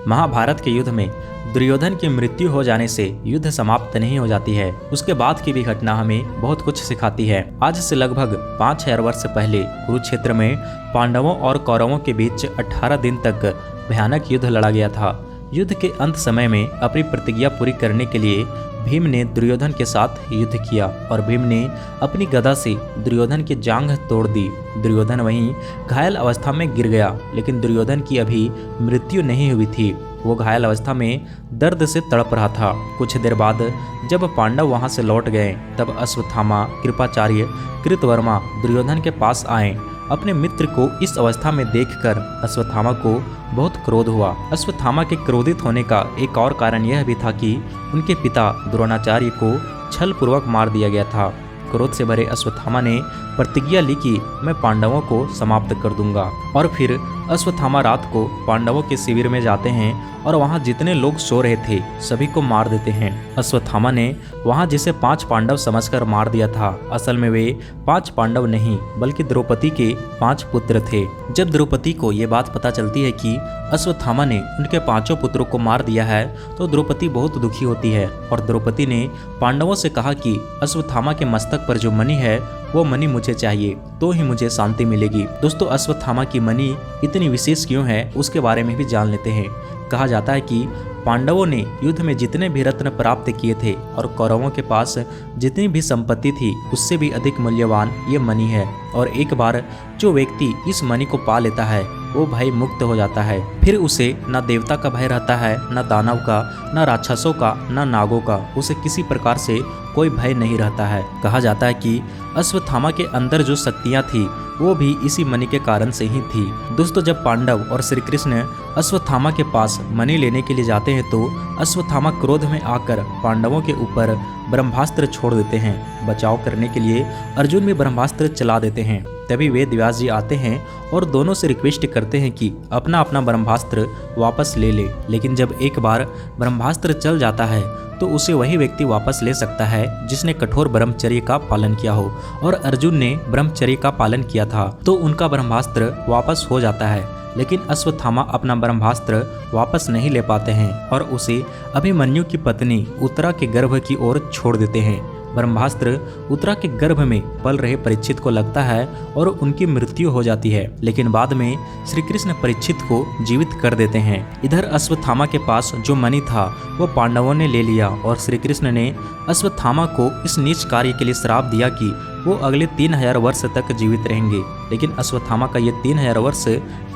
महाभारत के युद्ध में दुर्योधन की मृत्यु हो जाने से युद्ध समाप्त नहीं हो जाती है, उसके बाद की भी घटना हमें बहुत कुछ सिखाती है। आज से लगभग 5000 वर्ष पहले कुरुक्षेत्र में पांडवों और कौरवों के बीच 18 दिन तक भयानक युद्ध लड़ा गया था। युद्ध के अंत समय में अपनी प्रतिज्ञा पूरी करने के लिए भीम ने दुर्योधन के साथ युद्ध किया और भीम ने अपनी गदा से दुर्योधन की जांघ तोड़ दी। दुर्योधन वहीं घायल अवस्था में गिर गया, लेकिन दुर्योधन की अभी मृत्यु नहीं हुई थी। वो घायल अवस्था में दर्द से तड़प रहा था। कुछ देर बाद जब पांडव वहां से लौट गए, तब अश्वत्थामा, कृपाचार्य, कृतवर्मा दुर्योधन के पास आए। अपने मित्र को इस अवस्था में देखकर अश्वत्थामा को बहुत क्रोध हुआ। अश्वत्थामा के क्रोधित होने का एक और कारण यह भी था कि उनके पिता द्रोणाचार्य को छलपूर्वक मार दिया गया था। क्रोध से भरे अश्वत्थामा ने प्रतिज्ञा ली कि मैं पांडवों को समाप्त कर दूंगा। और फिर अश्वत्थामा रात को पांडवों के शिविर में जाते हैं और वहां जितने लोग सो रहे थे सभी को मार देते हैं। अश्वत्थामा ने वहां जिसे 5 पांडव समझकर मार दिया था, असल में वे 5 पांडव नहीं बल्कि द्रौपदी के 5 पुत्र थे। जब द्रौपदी को ये बात पता चलती है कि अश्वत्थामा ने उनके 5 पुत्रों को मार दिया है, तो द्रौपदी बहुत दुखी होती है और द्रौपदी ने पांडवों से कहा कि अश्वत्थामा के मस्तक पर जो मणि है वो मणि मुझे चाहिए, तो ही मुझे शांति मिलेगी। दोस्तों, अश्वत्थामा की मणि इतनी विशेष क्यों है उसके बारे में भी जान लेते हैं। कहा जाता है कि पांडवों ने युद्ध में जितने भी रत्न प्राप्त किए थे और कौरवों के पास जितनी भी संपत्ति थी उससे भी अधिक मूल्यवान ये मणि है। और एक बार जो व्यक्ति इस मणि को पा लेता है वो भय मुक्त हो जाता है। फिर उसे न देवता का भय रहता है, न दानव का, न राक्षसों का, न नागों का। उसे किसी प्रकार से कोई भय नहीं रहता है। कहा जाता है कि अश्वत्थामा के अंदर जो शक्तियाँ थी वो भी इसी मणि के कारण से ही थी। दोस्तों, जब पांडव और श्री कृष्ण अश्वत्थामा के पास मणि लेने के लिए जाते हैं तो अश्वत्थामा क्रोध में आकर पांडवों के ऊपर ब्रह्मास्त्र छोड़ देते हैं। बचाव करने के लिए अर्जुन भी ब्रह्मास्त्र चला देते हैं। तभी वेद व्यास जी आते हैं और दोनों से रिक्वेस्ट करते हैं कि अपना अपना ब्रह्मास्त्र वापस ले ले। लेकिन जब एक बार ब्रह्मास्त्र चल जाता है तो उसे वही व्यक्ति वापस ले सकता है जिसने कठोर ब्रह्मचर्य का पालन किया हो, और अर्जुन ने ब्रह्मचर्य का पालन किया था तो उनका ब्रह्मास्त्र वापस हो जाता है। लेकिन अश्वत्थामा अपना ब्रह्मास्त्र वापस नहीं ले पाते हैं और उसे अभिमन्यु की पत्नी उत्तरा के गर्भ की ओर छोड़ देते हैं। ब्रह्मास्त्र उत्तरा के गर्भ में पल रहे परीक्षित को लगता है और उनकी मृत्यु हो जाती है, लेकिन बाद में श्री कृष्ण परीक्षित को जीवित कर देते हैं। इधर अश्वत्थामा के पास जो मणि था वो पांडवों ने ले लिया और श्री कृष्ण ने अश्वत्थामा को इस नीच कार्य के लिए श्राप दिया कि वो अगले 3000 वर्ष तक जीवित रहेंगे। लेकिन अश्वत्थामा का ये 3000 वर्ष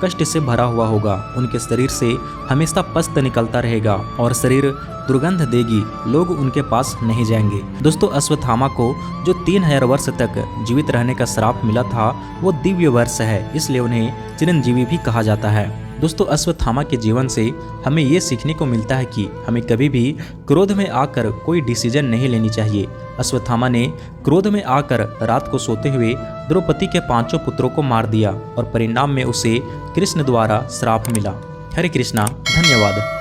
कष्ट से भरा हुआ होगा। उनके शरीर से हमेशा पस्त निकलता रहेगा और शरीर दुर्गंध देगी, लोग उनके पास नहीं जाएंगे। दोस्तों, अश्वत्थामा को जो 3000 वर्ष तक जीवित रहने का श्राप मिला था वो दिव्य वर्ष है, इसलिए उन्हें चिरंजीवी भी कहा जाता है। दोस्तों, अश्वत्थामा के जीवन से हमें ये सीखने को मिलता है कि हमें कभी भी क्रोध में आकर कोई डिसीजन नहीं लेनी चाहिए। अश्वत्थामा ने क्रोध में आकर रात को सोते हुए द्रौपदी के 5 पुत्रों को मार दिया और परिणाम में उसे कृष्ण द्वारा श्राप मिला। हरे कृष्णा, धन्यवाद।